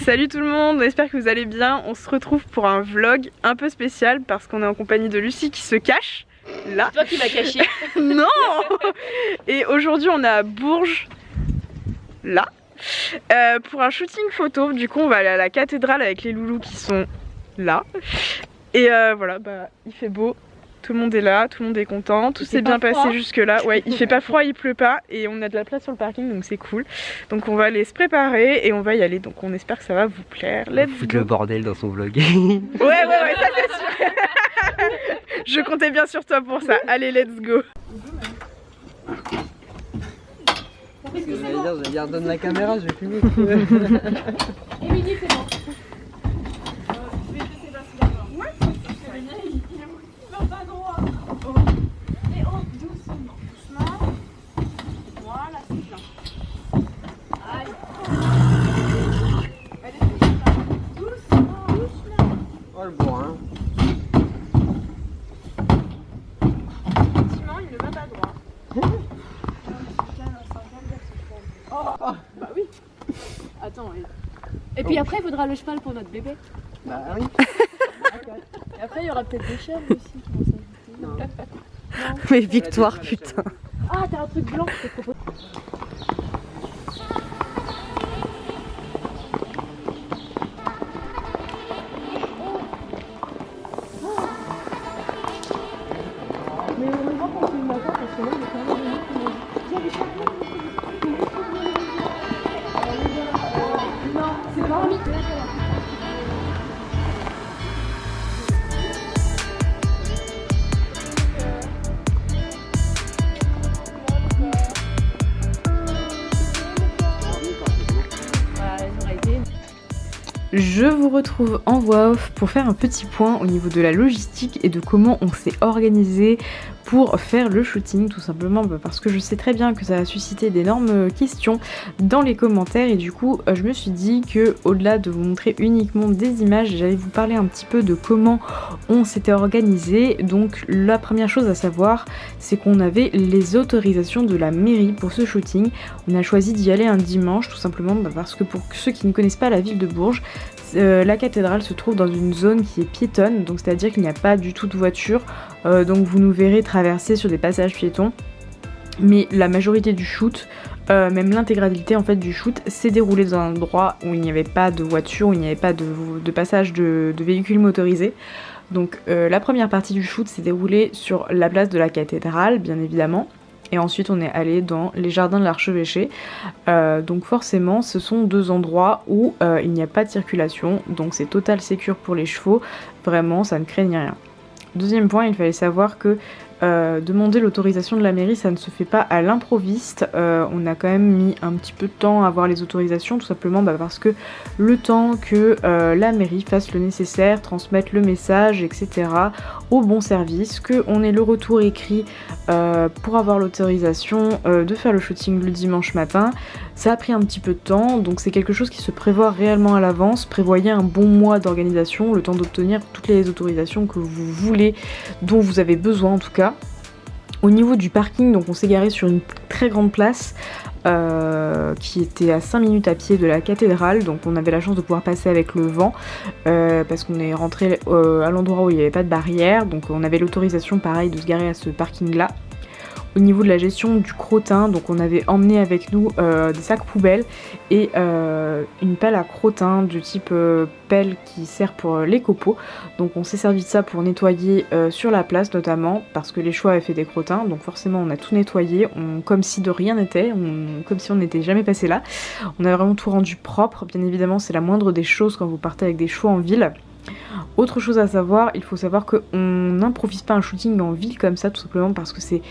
Salut tout le monde, j'espère que vous allez bien. On se retrouve pour un vlog un peu spécial parce qu'on est en compagnie de Lucie qui se cache là. C'est toi qui m'as caché. Non. Et aujourd'hui on est à Bourges, là, pour un shooting photo. Du coup on va aller à la cathédrale avec les loulous qui sont là. Et voilà, bah il fait beau. Tout le monde est là, tout le monde est content, tout s'est bien passé jusque là. Ouais, il fait pas froid, il pleut pas et on a de la place sur le parking donc c'est cool. Donc on va aller se préparer et on va y aller, donc on espère que ça va vous plaire. Let's go. Foutre le bordel dans son vlog. Ouais, ça c'est sûr. Je comptais bien sur toi pour ça. Allez, let's go. J'allais dire donne la caméra, je vais filmer. Émilie, c'est bon. Oh le bourrin. Effectivement, il ne va pas droit. Oh, bah oui. Attends. Et puis après, il faudra le cheval pour notre bébé. Bah oui. Et après, il y aura peut-être des chèvres aussi qui vont s'ajouter. Non. Mais Victoire, putain. Ah, t'as un truc blanc, je te propose. Mais heureusement qu'on fait le matin parce que là, il est quand même venu. Il y a des chapeaux. Non, c'est pas un mythe. Je vous retrouve en voix off pour faire un petit point au niveau de la logistique et de comment on s'est organisé pour faire le shooting, tout simplement parce que je sais très bien que ça a suscité d'énormes questions dans les commentaires et du coup je me suis dit que au-delà de vous montrer uniquement des images, j'allais vous parler un petit peu de comment on s'était organisé. Donc la première chose à savoir, c'est qu'on avait les autorisations de la mairie pour ce shooting. On a choisi d'y aller un dimanche tout simplement parce que pour ceux qui ne connaissent pas la ville de Bourges, la cathédrale se trouve dans une zone qui est piétonne, donc c'est-à-dire qu'il n'y a pas du tout de voiture, donc vous nous verrez traverser sur des passages piétons, mais la majorité du shoot, même l'intégralité en fait du shoot, s'est déroulée dans un endroit où il n'y avait pas de voiture, où il n'y avait pas de passage de véhicules motorisés. Donc la première partie du shoot s'est déroulée sur la place de la cathédrale, bien évidemment. Et ensuite on est allé dans les jardins de l'archevêché, donc forcément ce sont deux endroits où il n'y a pas de circulation, donc c'est total sécure pour les chevaux, vraiment ça ne craigne rien. Deuxième point, il fallait savoir que demander l'autorisation de la mairie, ça ne se fait pas à l'improviste. On a quand même mis un petit peu de temps à avoir les autorisations, tout simplement parce que le temps que la mairie fasse le nécessaire, transmette le message, etc. au bon service, qu'on ait le retour écrit pour avoir l'autorisation de faire le shooting le dimanche matin. Ça a pris un petit peu de temps, donc c'est quelque chose qui se prévoit réellement à l'avance. Prévoyez un bon mois d'organisation, le temps d'obtenir toutes les autorisations que vous voulez, dont vous avez besoin en tout cas. Au niveau du parking, donc on s'est garé sur une très grande place qui était à 5 minutes à pied de la cathédrale, donc on avait la chance de pouvoir passer avec le vent parce qu'on est rentré à l'endroit où il n'y avait pas de barrière, donc on avait l'autorisation pareil de se garer à ce parking là. Au niveau de la gestion du crottin, donc on avait emmené avec nous des sacs poubelles et une pelle à crottin du type pelle qui sert pour les copeaux. Donc on s'est servi de ça pour nettoyer sur la place notamment, parce que les chevaux avaient fait des crottins, donc forcément on a tout nettoyé, comme si de rien n'était, comme si on n'était jamais passé là. On a vraiment tout rendu propre, bien évidemment c'est la moindre des choses quand vous partez avec des chevaux en ville. Autre chose à savoir, il faut savoir qu'on n'improvise pas un shooting en ville comme ça, tout simplement parce que c'est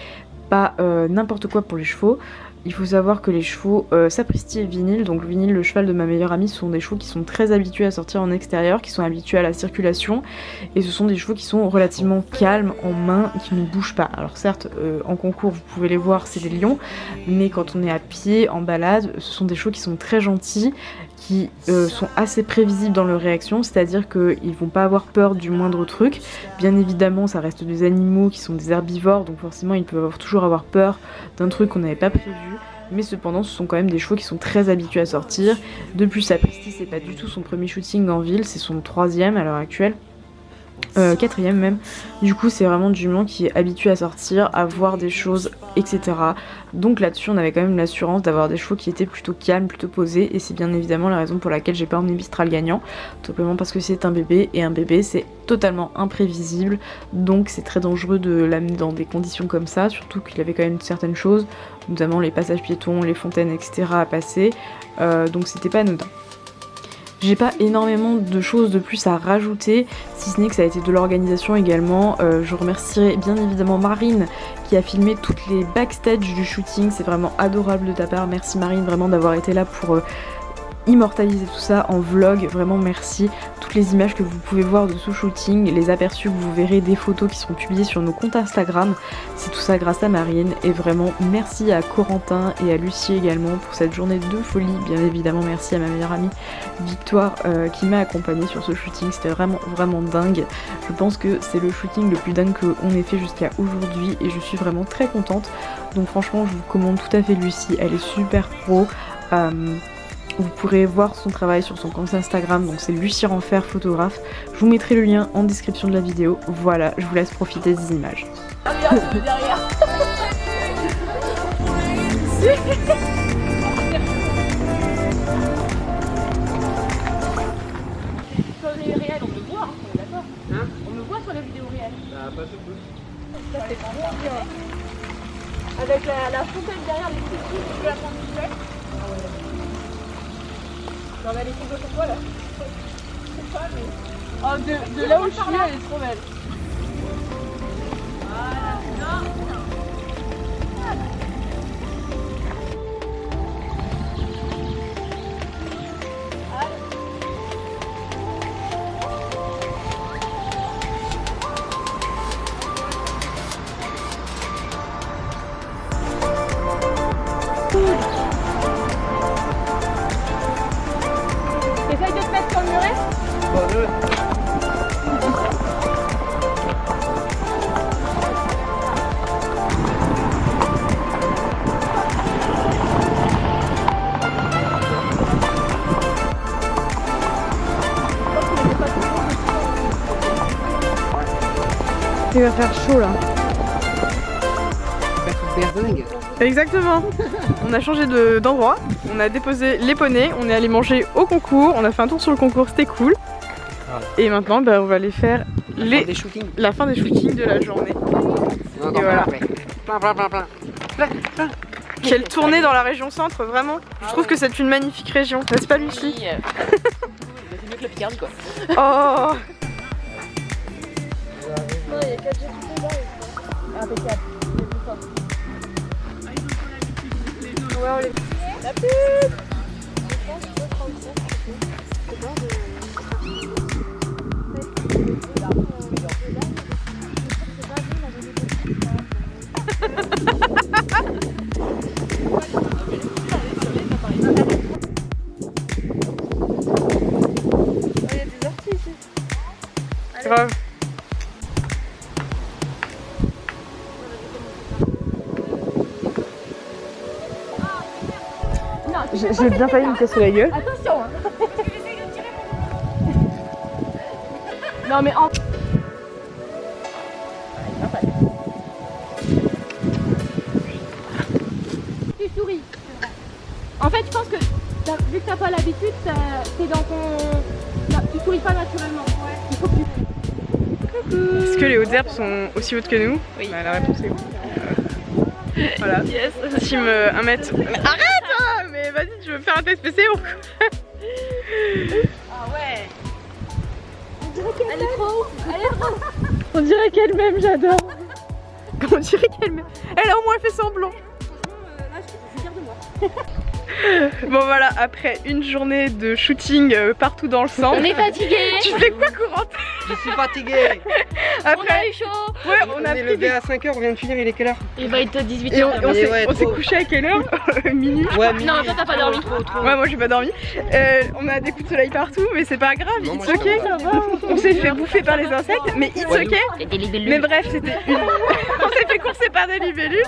pas n'importe quoi pour les chevaux. Il faut savoir que les chevaux Sapristi et Vinyle, donc Vinyle, le cheval de ma meilleure amie, ce sont des chevaux qui sont très habitués à sortir en extérieur, qui sont habitués à la circulation, et ce sont des chevaux qui sont relativement calmes en main, qui ne bougent pas. Alors certes, en concours vous pouvez les voir, c'est des lions, mais quand on est à pied, en balade, ce sont des chevaux qui sont très gentils, qui sont assez prévisibles dans leurs réactions, c'est-à-dire qu'ils vont pas avoir peur du moindre truc. Bien évidemment, ça reste des animaux qui sont des herbivores, donc forcément ils peuvent toujours avoir peur d'un truc qu'on n'avait pas prévu. mais cependant ce sont quand même des chevaux qui sont très habitués à sortir. De plus Sapristi c'est pas du tout son premier shooting en ville, c'est son 3e à l'heure actuelle. 4e même. Du coup c'est vraiment du jument qui est habitué à sortir, à voir des choses, etc. Donc là-dessus on avait quand même l'assurance d'avoir des chevaux qui étaient plutôt calmes, plutôt posés, et c'est bien évidemment la raison pour laquelle j'ai pas emmené Mistral gagnant, tout simplement parce que c'est un bébé, et un bébé c'est totalement imprévisible, donc c'est très dangereux de l'amener dans des conditions comme ça, surtout qu'il avait quand même certaines choses, notamment les passages piétons, les fontaines, etc. à passer, donc c'était pas anodin. J'ai pas énormément de choses de plus à rajouter, si ce n'est que ça a été de l'organisation également. Je remercierai bien évidemment Marine qui a filmé toutes les backstage du shooting, c'est vraiment adorable de ta part, merci Marine vraiment d'avoir été là pour immortaliser tout ça en vlog, vraiment merci. Toutes les images que vous pouvez voir de ce shooting, les aperçus que vous verrez, des photos qui seront publiées sur nos comptes Instagram, c'est tout ça grâce à Marine, et vraiment merci à Corentin et à Lucie également pour cette journée de folie. Bien évidemment merci à ma meilleure amie Victoire qui m'a accompagnée sur ce shooting, c'était vraiment dingue. Je pense que c'est le shooting le plus dingue qu'on ait fait jusqu'à aujourd'hui et je suis vraiment très contente, donc franchement je vous commande tout à fait Lucie, elle est super pro. Vous pourrez voir son travail sur son compte Instagram, donc c'est Lucie Renfer photographe. Je vous mettrai le lien en description de la vidéo. Voilà, je vous laisse profiter des images. Derrière. Sur les réels, on le voit, hein, on est d'accord. Hein? On le voit sur les vidéos réelles. Bah, pas surtout. Ça c'est vraiment bien. Avec la fontaine derrière les petits trucs de la grande visuelle. J'en ai les photos sur toi là. Je sais pas mais. Oh de là où je suis elle est trop belle. Voilà, non. Essaye de te mettre sur le muret. Il va faire chaud là. Dingue. Exactement. On a changé d'endroit, on a déposé les poneys, on est allé manger au concours, on a fait un tour sur le concours, c'était cool. Et maintenant on va aller faire la fin des shootings de la journée. Et voilà. Quelle tournée dans la région centre, vraiment. Je trouve que c'est une magnifique région, n'est-ce pas Lucie? C'est mieux que la Picardie quoi. Oh. Non, il y a 4 jours tout là. Impeccable. Ouais, on les... La pub. Je pense que je peux prendre ça. C'est bon il y a des orties ici. Grave. J'ai bien failli me casser la gueule. Attention hein. Non mais en... Tu souris. En fait je pense que vu que t'as pas l'habitude, t'es dans ton... Non, tu souris pas naturellement. Ouais. Il faut que tu... Est-ce que les hautes herbes sont aussi hautes que nous? Oui. Bah, la réponse est oui. Voilà. Yes. Team 1 mètre. Arrête hein. Mais vas-y, tu veux me faire un test PC ou quoi? Ah ouais. On dirait qu'elle elle est trop. Elle est trop. On dirait qu'elle m'aime, j'adore. On dirait qu'elle m'aime. Elle a au moins fait semblant. Franchement, là je suis fière de moi. Bon voilà, après une journée de shooting partout dans le centre. On est fatigué. Tu fais quoi, Corentin? Je suis fatigué. On a Après, eu chaud. ouais, on a est pris levé des... à 5h, on vient de finir, il est quelle heure? Il va être 18h. Et on s'est ouais, on s'est trop. couché à quelle heure? Minuit. Ouais, Non, toi t'as pas dormi. Ouais, moi j'ai pas dormi. On a des coups de soleil partout, mais c'est pas grave, Non, moi, it's ok. ça On s'est fait bouffer par les insectes, mais it's Ouais, ok. C'était libellule. Mais bref, c'était une... On s'est fait courser par des libellules.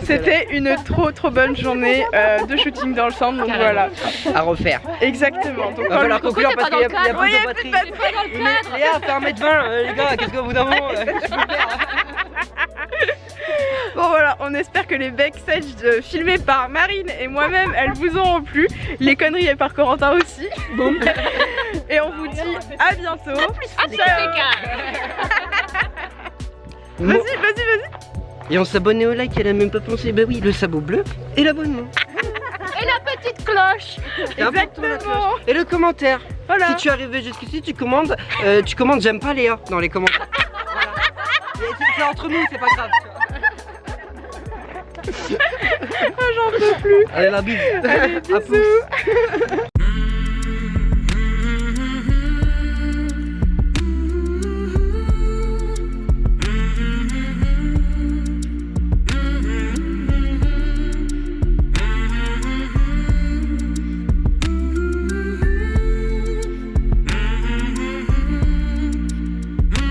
C'était une trop bonne journée de shooting dans le centre, donc voilà. À refaire. Exactement. Donc, Va quand falloir conclure t'es parce pas qu'il y a dans le cadre. plus Ouais, de batterie. pas de- Pas dans le cadre. Léa, fais 1m20, les gars, qu'est-ce que vous avez Bon voilà, on espère que les backstage filmés par Marine et moi-même, elles vous auront plu. Les conneries par Corentin aussi. Et on vous dit à bientôt. Ciao. Vas-y. Et on s'abonne au like, elle a même pas pensé. Bah oui, le sabot bleu et l'abonnement. Et la petite cloche. C'est important, la Exactement. cloche. Et le commentaire. Voilà. Si tu es arrivé jusqu'ici, tu commandes j'aime pas Léa dans les commentaires. Voilà. C'est entre nous, c'est pas grave. J'en peux plus. Allez, la bise. Allez, À plus. bisous.